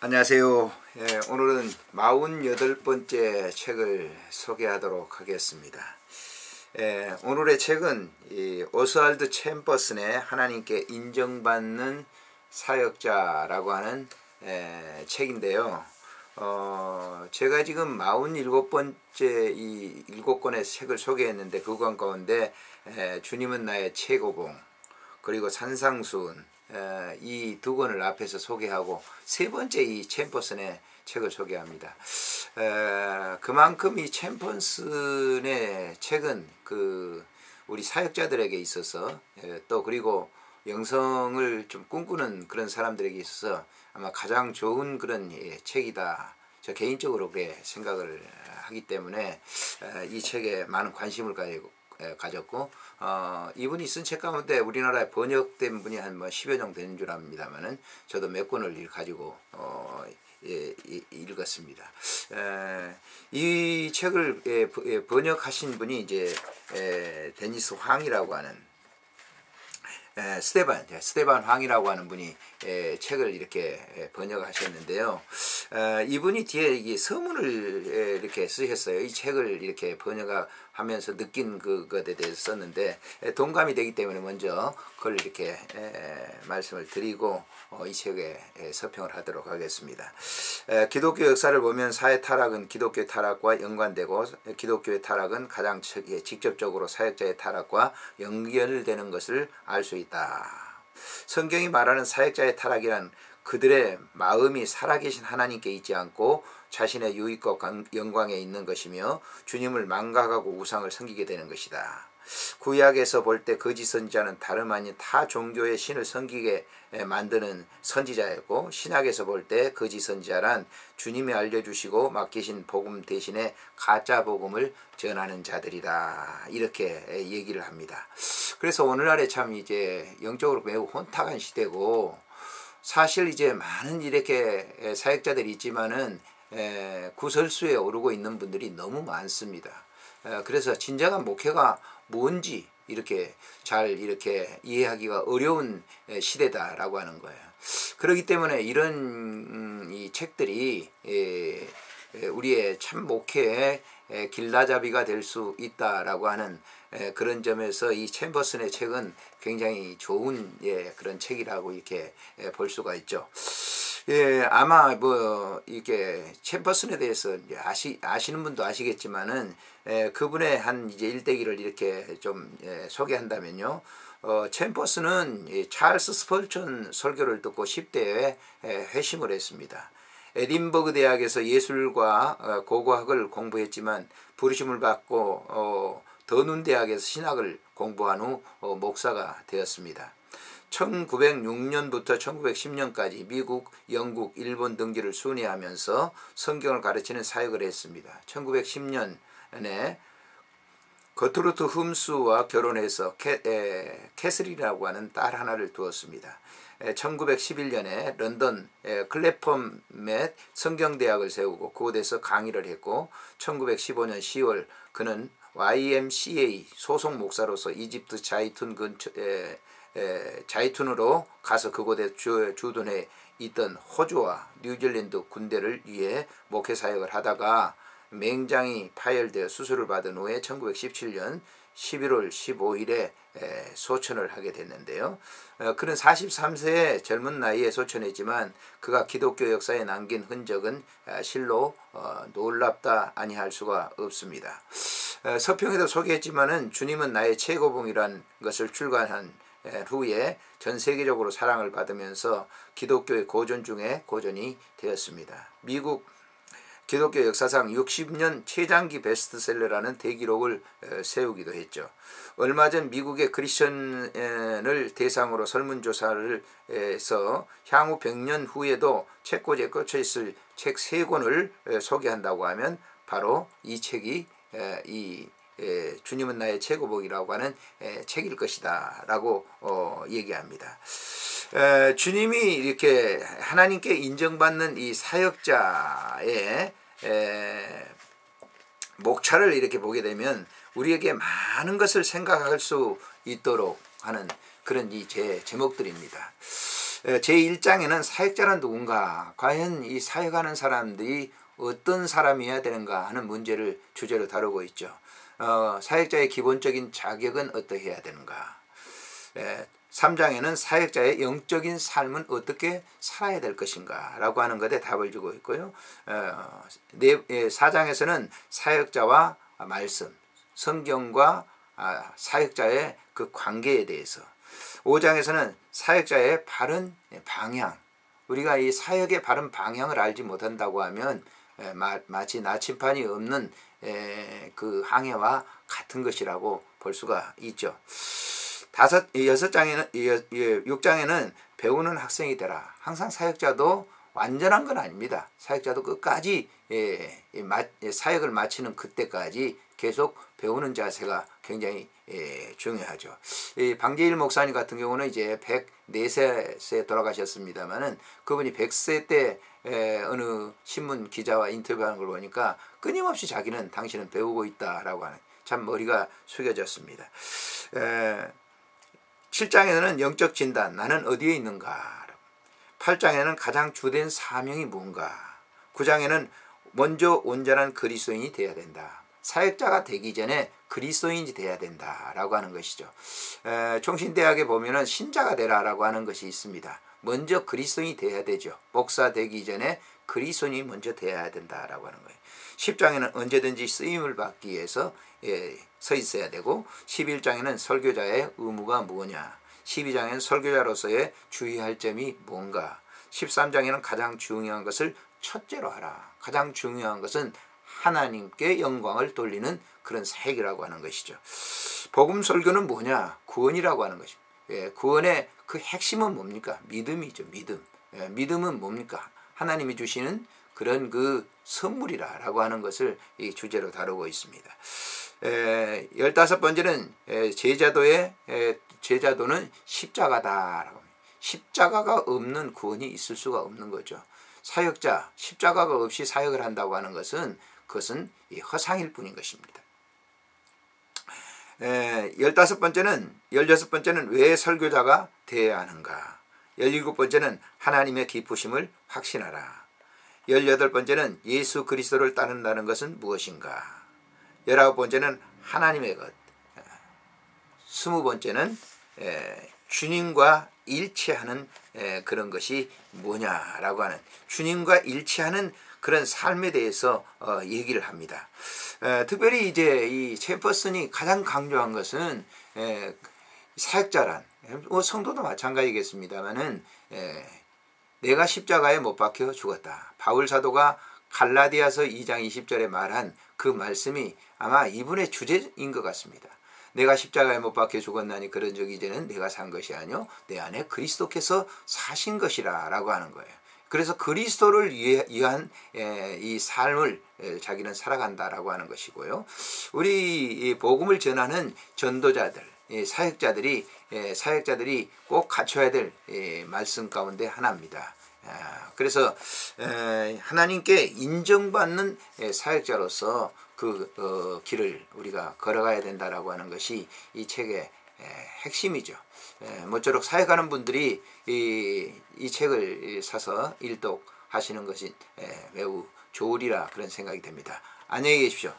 안녕하세요. 오늘은 48번째 책을 소개하도록 하겠습니다. 오늘의 책은 오스왈드 챔버슨의 하나님께 인정받는 사역자라고 하는 책인데요. 제가 지금 47번째 이 7권의 책을 소개했는데 그 권 가운데 주님은 나의 최고봉, 그리고 산상수훈, 이 두 권을 앞에서 소개하고 세 번째 이 챔버슨의 책을 소개합니다. 그만큼 이 챔버슨의 책은 우리 사역자들에게 있어서 또 그리고 영성을 좀 꿈꾸는 그런 사람들에게 있어서 아마 가장 좋은 그런 책이다. 저 개인적으로 그렇게 생각을 하기 때문에 이 책에 많은 관심을 가졌고, 이분이 쓴 책 가운데 우리나라에 번역된 분이 한 10여 정 되는 줄 압니다만은 저도 몇 권을 가지고 읽었습니다. 이 책을 번역하신 분이 이제 데니스 황이라고 하는 스테반 황이라고 하는 분이 책을 이렇게 번역하셨는데요. 이분이 뒤에 이 서문을 이렇게 쓰셨어요. 이 책을 이렇게 번역하면서 느낀 그것에 대해서 썼는데 동감이 되기 때문에 먼저 그걸 이렇게 말씀을 드리고 이 책에 서평을 하도록 하겠습니다. 기독교 역사를 보면 사회 타락은 기독교의 타락과 연관되고 기독교의 타락은 가장 직접적으로 사역자의 타락과 연결되는 것을 알 수 있다. 성경이 말하는 사역자의 타락이란 그들의 마음이 살아계신 하나님께 있지 않고 자신의 유익과 영광에 있는 것이며 주님을 망각하고 우상을 섬기게 되는 것이다. 구약에서 볼 때 거짓 선지자는 다름 아닌 타 종교의 신을 섬기게 만드는 선지자였고, 신약에서 볼 때 거짓 선지자란 주님이 알려주시고 맡기신 복음 대신에 가짜 복음을 전하는 자들이다. 이렇게 얘기를 합니다. 그래서 오늘날에 참 이제 영적으로 매우 혼탁한 시대고, 사실 이제 많은 이렇게 사역자들이 있지만은 구설수에 오르고 있는 분들이 너무 많습니다. 그래서 진정한 목회가 뭔지 이렇게 잘 이렇게 이해하기가 어려운 시대다라고 하는 거예요. 그렇기 때문에 이런 이 책들이 우리의 참 목회의 길라잡이가 될 수 있다라고 하는 그런 점에서 이 챔버슨의 책은 굉장히 좋은 그런 책이라고 이렇게 볼 수가 있죠. 아마 이렇게 챔버슨에 대해서 아시는 분도 아시겠지만은 그분의 한 이제 일대기를 이렇게 좀 소개한다면요. 챔버슨은 찰스 스펄전 설교를 듣고 10대에 회심을 했습니다. 에딘버그 대학에서 예술과 고고학을 공부했지만 부르심을 받고 더눈 대학에서 신학을 공부한 후 목사가 되었습니다. 1906년부터 1910년까지 미국, 영국, 일본 등지를 순회하면서 성경을 가르치는 사역을 했습니다. 1910년에 거트루트 흠스와 결혼해서 캐슬이라고 하는 딸 하나를 두었습니다. 1911년에 런던 클래펌맷 성경대학을 세우고 그곳에서 강의를 했고, 1915년 10월 그는 YMCA 소속 목사로서 이집트 자이툰으로 가서 그곳에 주둔해 있던 호주와 뉴질랜드 군대를 위해 목회 사역을 하다가 맹장이 파열되어 수술을 받은 후에 1917년 11월 15일에 소천을 하게 됐는데요. 그는 43세의 젊은 나이에 소천했지만 그가 기독교 역사에 남긴 흔적은 실로 놀랍다 아니할 수가 없습니다. 서평에도 소개했지만은 주님은 나의 최고봉이라는 것을 출간한 후에 전 세계적으로 사랑을 받으면서 기독교의 고전 중에 고전이 되었습니다. 미국 기독교 역사상 60년 최장기 베스트셀러라는 대기록을 세우기도 했죠. 얼마 전 미국의 크리스천을 대상으로 설문조사를 해서 향후 100년 후에도 책꽂이에 꽂혀있을 책 3권을 소개한다고 하면 바로 이 책이 주님은 나의 최고봉이라고 하는 책일 것이다 라고 얘기합니다. 주님이 이렇게 하나님께 인정받는 이 사역자의 목차를 이렇게 보게 되면 우리에게 많은 것을 생각할 수 있도록 하는 그런 이 제목들입니다. 제1장에는 사역자란 누군가, 과연 이 사역하는 사람들이 어떤 사람이어야 되는가 하는 문제를 주제로 다루고 있죠. 사역자의 기본적인 자격은 어떻게 해야 되는가. 3장에는 사역자의 영적인 삶은 어떻게 살아야 될 것인가 라고 하는 것에 답을 주고 있고요. 4장에서는 사역자와 말씀, 성경과 사역자의 그 관계에 대해서, 5장에서는 사역자의 바른 방향, 우리가 이 사역의 바른 방향을 알지 못한다고 하면 마치 나침판이 없는 그 항해와 같은 것이라고 볼 수가 있죠. 6장에는 배우는 학생이 되라. 항상 사역자도 완전한 건 아닙니다. 사역자도 끝까지 사역을 마치는 그때까지 계속 배우는 자세가 굉장히 중요하죠. 방재일 목사님 같은 경우는 이제 104세에 돌아가셨습니다만은 그분이 100세 때 어느 신문 기자와 인터뷰하는 걸 보니까 끊임없이 자기는 당신은 배우고 있다라고 하는, 참 머리가 숙여졌습니다. 7장에는 영적 진단, 나는 어디에 있는가. 8장에는 가장 주된 사명이 뭔가. 9장에는 먼저 온전한 그리스도인이 되어야 된다. 사역자가 되기 전에 그리스도인이 되어야 된다라고 하는 것이죠. 총신대학에 보면은 신자가 되라라고 하는 것이 있습니다. 먼저 그리스도인이 되어야 되죠. 목사 되기 전에 그리스도인이 먼저 되어야 된다라고 하는 거예요. 10장에는 언제든지 쓰임을 받기 위해서 서 있어야 되고, 11장에는 설교자의 의무가 뭐냐, 12장에는 설교자로서의 주의할 점이 뭔가, 13장에는 가장 중요한 것을 첫째로 하라. 가장 중요한 것은 하나님께 영광을 돌리는 그런 사역이라고 하는 것이죠. 복음 설교는 뭐냐? 구원이라고 하는 것입니다. 구원의 그 핵심은 뭡니까? 믿음이죠. 믿음. 믿음은 뭡니까? 하나님이 주시는 그런 그 선물이라고 하는 것을 이 주제로 다루고 있습니다. 15번째는 제자도는 십자가다라고. 십자가가 없는 구원이 있을 수가 없는 거죠. 사역자, 십자가가 없이 사역을 한다고 하는 것은 그것은 허상일 뿐인 것입니다. 16번째는 왜 설교자가 되어야 하는가. 17번째는 하나님의 기쁘심을 확신하라. 18번째는 예수 그리스도를 따른다는 것은 무엇인가. 19번째는 하나님의 것. 20번째는 주님과 일치하는 그런 것이 뭐냐라고 하는, 주님과 일치하는 그런 삶에 대해서 얘기를 합니다. 특별히 이제 이 체퍼슨이 가장 강조한 것은 사역자란, 성도도 마찬가지겠습니다만은 내가 십자가에 못 박혀 죽었다. 바울 사도가 갈라디아서 2장 20절에 말한 그 말씀이 아마 이분의 주제인 것 같습니다. 내가 십자가에 못 박혀 죽었나니 그런 적 이제는 내가 산 것이 아니요 내 안에 그리스도께서 사신 것이라 라고 하는 거예요. 그래서 그리스도를 위한 이 삶을 자기는 살아간다라고 하는 것이고요. 우리 복음을 전하는 전도자들, 사역자들이 꼭 갖춰야 될 말씀 가운데 하나입니다. 그래서 하나님께 인정받는 사역자로서 그 길을 우리가 걸어가야 된다라고 하는 것이 이 책의 핵심이죠. 모쪼록 사역하는 분들이 이 책을 사서 일독하시는 것이 매우 좋으리라 그런 생각이 됩니다. 안녕히 계십시오.